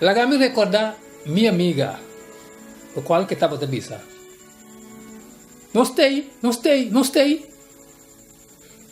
Laga me recordar minha amiga, o qual que estava da bisa. Não stay.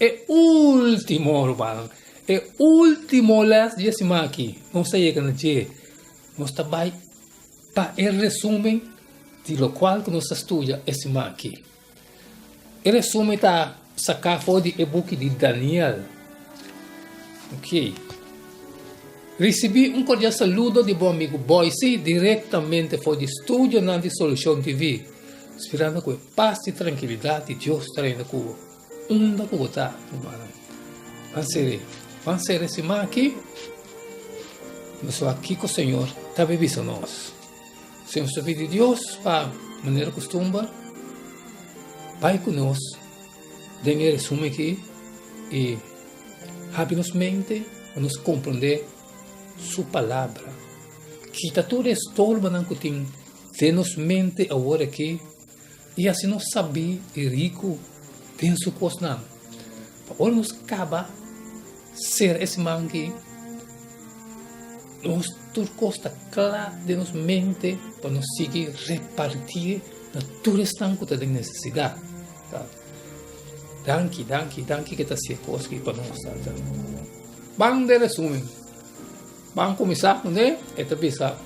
É último, Ruban. É último last dia semana aqui. Não sei que não dia. Nós trabalhamos para o resumo de lo qual que nós estuda esse semana aqui. O resumo está sacado fora do e-book de Daniel. Ok. Recebi cordial saludo de bom amigo Boise diretamente fora do estúdio na Solution TV. Esperando que a paz e tranquilidade de Deus treine com da Bogotá. Vamos ser esse semana aqui. Nós estamos aqui com o Senhor. Está bebendo nós. Senhor, se de Deus, para maneira costuma, vai conosco. Dengue resumo aqui e abre-nos mente para nos compreender sua palavra. Quita todo estorbo que tem, dê-nos mente agora aqui e assim nós sabemos e rico tem sua coisa. Para nos acaba ser esse mangue, nós tudo costa claro de nos mente para nos seguir repartir na tudo estanco que tem necessidade. Tá? Danke que está se coisa aqui para nós. Tá? Vamos de resumo. Vamos começar com ele, esta pessoa.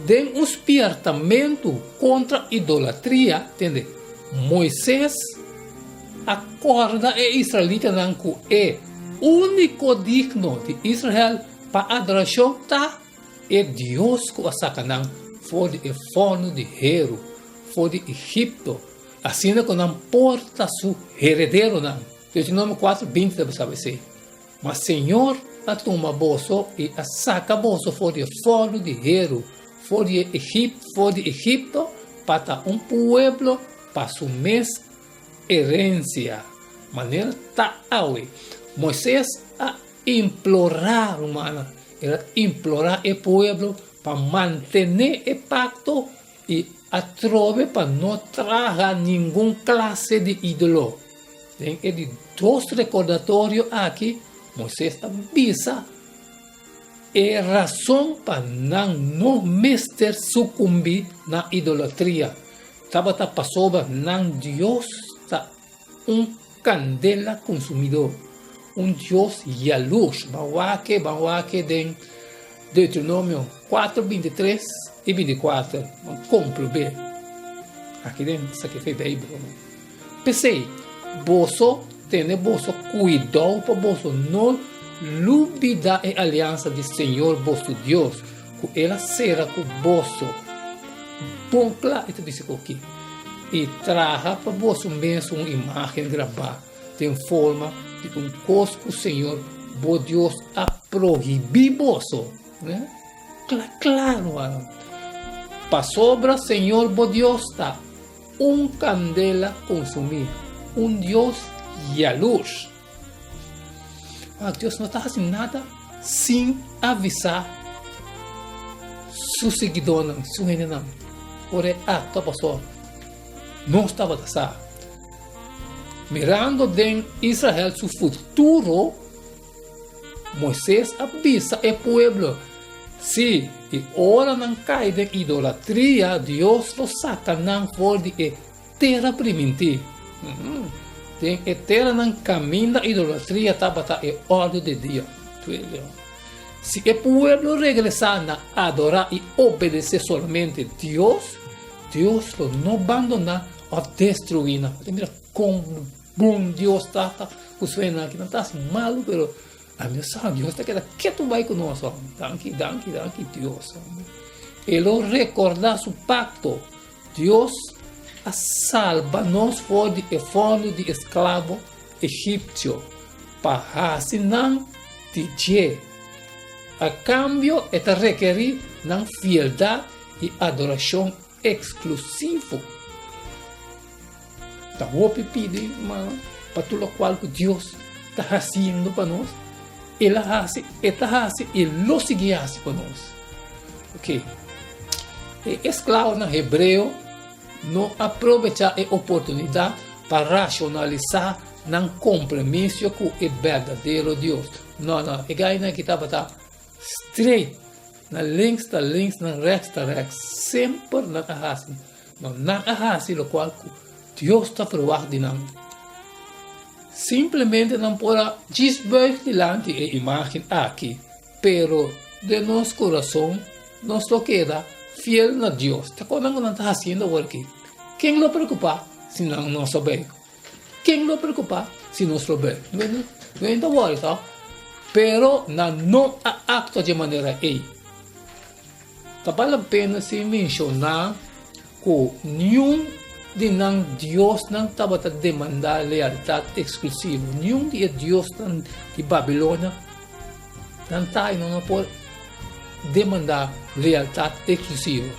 De um espirtamento contra a idolatria, entende? Moisés acorda a israelita que é único digno de Israel para adoração tá é Deus que a sacanam fora do forno de Hero, fora de Egito, assim que não porta seu herdeiro não. Deuteronômio 4:20 deve saber se. Mas Senhor a toma bolso e a saca bolso fora do forno de Hero, fora de Egito, para pueblo para sua herência. Maneira tá awe. Moisés a implorar, humana, era implorar o povo para manter o pacto e a trove para não trazer nenhuma classe de ídolo. Tem de dois recordatórios aqui, Moisés avisa a razão para não mestre sucumbir na idolatria. Estava passou não Deus está candela consumidor. Deus e a luz. Bauaque de Deuteronômio 4, 23 e 24. Compro bem. Aqui dentro, isso aqui foi bem. Pensei, bolso, tem bolso cuidado para bolso não lubida a aliança do Senhor, bolso Deus. Que ela será com o bolso. Bom, claro, isso disse aqui. E traga para bolso mesmo uma imagem gravada. Tem forma de coisa que o Senhor, bom Deus, a proibir bolso. Né? Claro, para sobra, Senhor, bom Deus, está candela consumir. Deus e a luz. Deus não está fazendo nada sem avisar seu seguidor, seu reino. Porém, tua pessoa não estava assim. Mirando em Israel seu futuro, Moisés avisa o povo: se a hora não cai de idolatria, Deus lo saca não fora de terra primitiva. Tem a terra não caminha da idolatria, estava a ordem de Deus. Se o povo regressar a adorar e obedecer somente Deus não abandona ou destruir. Mira como bom Deus está, o suena aqui não está assim malo, mas a minha sabe, Deus está quieto vai conosco. Danke, Deus. Ele recordar seu pacto. Deus a salva nós fora do forno de escravo egípcio, para assinar de a cambio, é requerir não fieldade e adoração exclusiva. Tá bom, pedir, para tudo o qual Deus está fazendo para nós, Ele faz, e lo sigue para nós. Ok? Escravo no hebreu não aproveita a oportunidade para racionalizar não compromisso com o verdadeiro Deus. Não, é que estava straight, na links, na rechts, sempre na ahasi. Na ahasi, lo qual Deus está verwacht de nós. Simplesmente não pode desbuig delante a imagem aqui, pero de nosso coração, nós queda fiel na Deus. Tá quando não está fazendo o aqui. Quem lo preocupa se não souber? Quem lo preocupa se não souber? Não é worry, tá? Pero não acta de maneira aí. Tá vale a pena se mencionar que nenhum de não Deus não estava a demandar lealdade exclusiva. Nenhum de Deus de Babilônia não pode demandar lealdade exclusiva.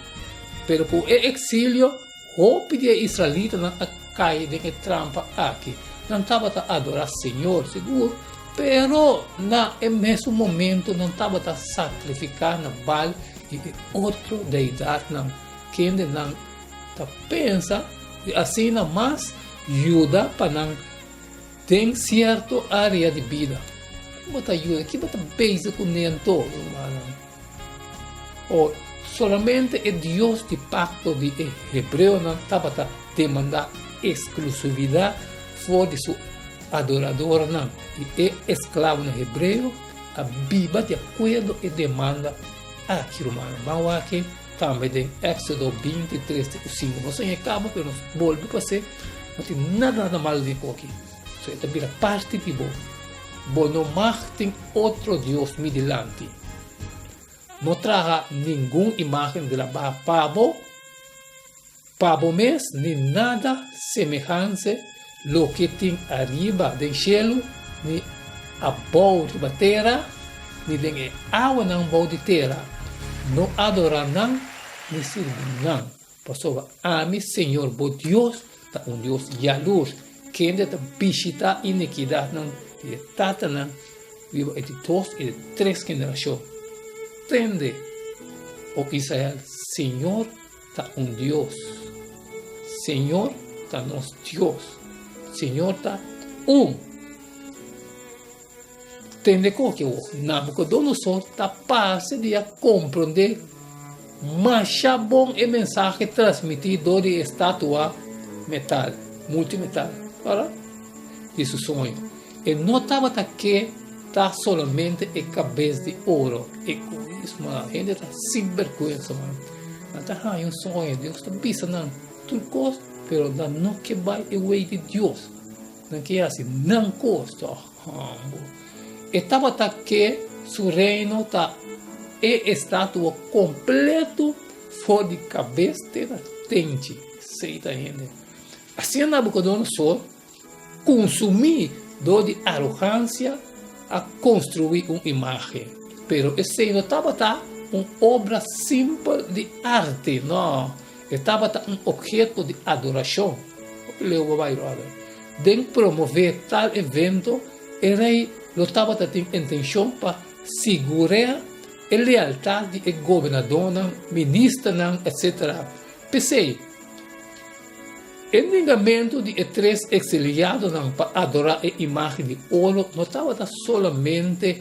Pero por exílio, o de israelita não cai de trampa aqui. Não estava a adorar o Senhor, seguro. Pero no mesmo momento não estava a sacrificar na Baal de outra deidade não. Quem não pensa assim não mais ajuda para não ter certa área de vida. Bota ajuda, que bota base com nem todo, ou solamente o Deus de pacto de Hebreu não estava a demandar exclusividade fora de sua adorador não. E escravo no hebreu, a Bíblia de acordo e demanda aqui, romano. Vamos aqui também em Éxodo 23, 5. Você acaba, mas volta para você. Não tem nada mal de aqui. Isso é também parte de bom. Bom, não tem outro Deus me delante. Não traga nenhuma imagem de la pavo mesmo, nem nada semelhante lo que tem arriba do céu, nem abaixo da terra, nem tem água na abaixo da terra. Não adorar não, nem servir não. Pastor, ame Senhor, bom Deus, tá Deus de luz, que ainda está visita iniquidade não, e tata não, viva de 2 e de 3 gerações. Entende? O Israel, Senhor, tá Deus. Senhor, tá nosso Deus. Senhor está Entende que o Nabucodonosor está fácil de compreender, mas é bom a mensagem transmitida de estátua metal, multimetal, para isso sonho. E não estava aqui, está somente a cabeça de ouro, egoísmo, a gente está sem vergonha, mano. Está um sonho, Deus está pensando tudo coisa. Pero não que vai o way de Deus. Não que é assim, não custa. Estava aqui, seu reino está e estátua completo, fora de cabeça, da tente. Aceita ainda. Assim, Nabucodonosor consumiu de arrogância a construir uma imagem. Pero esse não estava uma obra simples de arte, não. Estava um objeto de adoração. De promover tal evento, o rei estava tendo intenção para segurar a lealdade do governador, ministro, etc. Pensei, o negamento de 3 exiliados para adorar a imagem de ouro não estava somente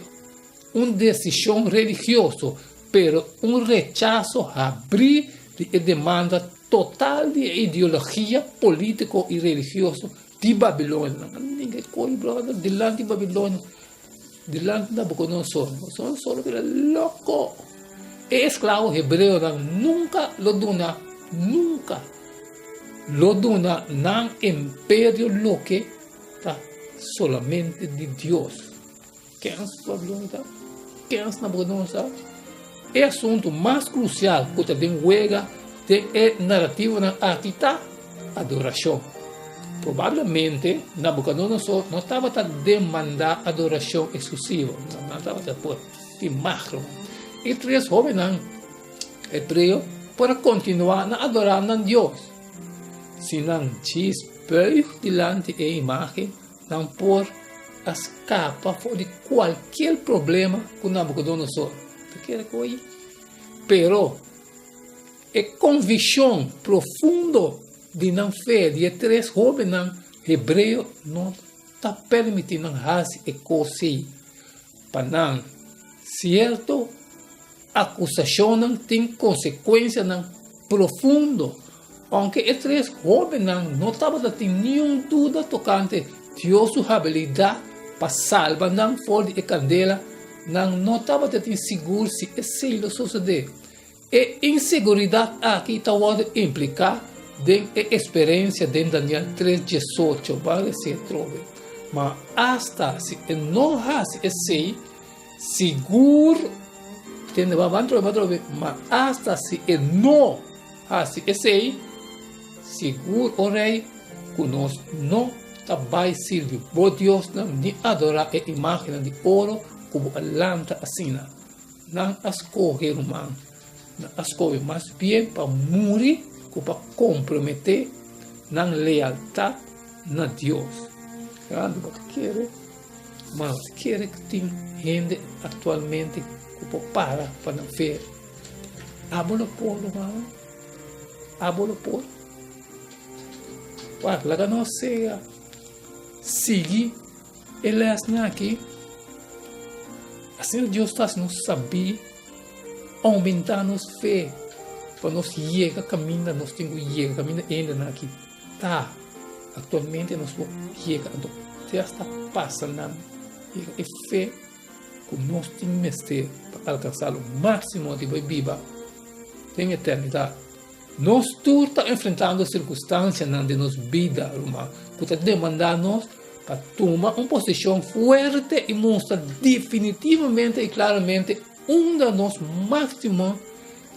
uma decisão religiosa, mas um rechaço a abrir de demanda total de ideologia política e religiosa de Babilônia. Ninguém corre delante de Babilônia, delante de Nabucodonosor. São só louco. E escravo hebreu nunca lo dona no império lo que está solamente de Deus. Quem é Babilônia? Quem é Nabucodonosor? O assunto mais crucial que tem juega é narrativa na arquita adoração. Provavelmente Nabucodonosor não estava a demandar adoração exclusiva, não estava a pôr de macro. E 3 jovens hebreus para continuar a adorar a Deus. Se não despeio delante da imagem, não por escapa de qualquer problema com Nabucodonosor. Pero a convicção profunda de não fé de 3 jovens hebreus não está permitindo fazer coisa para não Certo? Acusação tem consequência profundo. Aunque os três jovens não estavam tendo nenhuma dúvida tocante Deus sua habilidade para salvar fora de candela, não estava tendo seguro se isso suceder. E insegurança aqui pode implicar a experiência de Daniel 3:18, vale se trove. Mas hasta se não faz esse seguro, mas hasta se não faz esse seguro, o rei, conosco não vai servir. Por Deus não adorar a imagem de ouro como a lanta assim. Não escolher humano. Não escolher mais bem para morrer ou para comprometer na lealdade na Deus. Quando você quer, mas quer que tem gente atualmente que para não ver. Abolo por, mano. Abolo por. Lá não sei. Seguir elas aqui. Assim Deus está nos saber aumentar nos fé para nós chegar caminho, nós temos que chegar caminho ainda aqui. Tá, atualmente nós vamos chegar, já está passando e fé que nós temos que ter para alcançar o máximo de viva em eternidade. Nós todos estamos enfrentando circunstâncias de nossa vida, que está demandando para tomar uma posição forte e mostrar definitivamente e claramente onde nossa máxima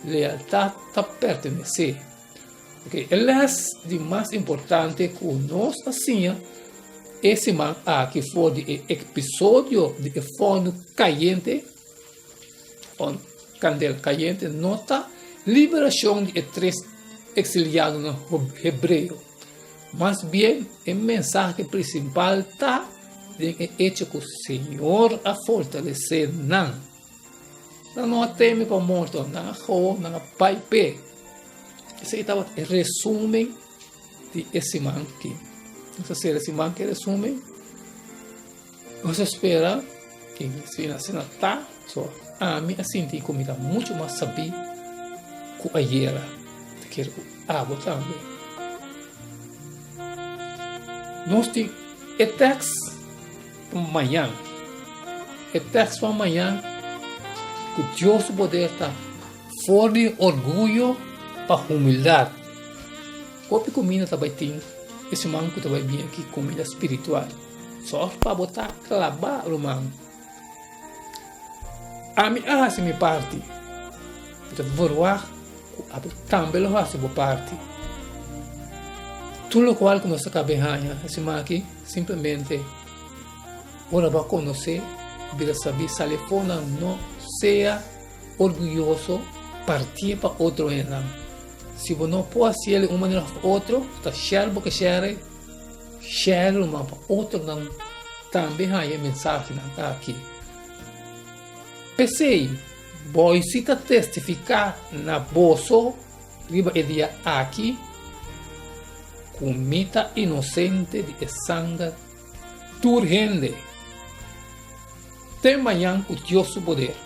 lealdade está pertencer. Porque ela é de mais importante que nós assim, esse man aqui foi de episódio de forno caliente, candela caliente, nota liberação de três exiliados no hebreu. Mas bem, a mensagem principal está em hecho que o Senhor a fortalecer não teme para morto, não pai pé. Esse estava o resumo de esse man aqui. Não sei esse man que resume. Você espera que se assim está, só a mim assim tem comida muito mais sabia que ayer, que água também. Nós temos o texto para amanhã. O texto para amanhã que Deus poder estar fora de orgulho para humildade. Qualquer comida também tem esse manco também bem aqui, comida espiritual. Só para botar clavar o manco. A minha se me parte. Então vou também lo faço por parte. Tudo o qual que nós acabamos esse manco aqui, simplesmente ora para conhecer, para saber se ele for não seja orgulhoso partir para outro ainda. Se você não pode ser de uma maneira ou outra, está share porque share uma para outro não também há a mensagem aqui. Pensei, vou cita testificar na bolsa riba e dia aqui comida inocente de sangue turgente. Tem manhã o Deus poder.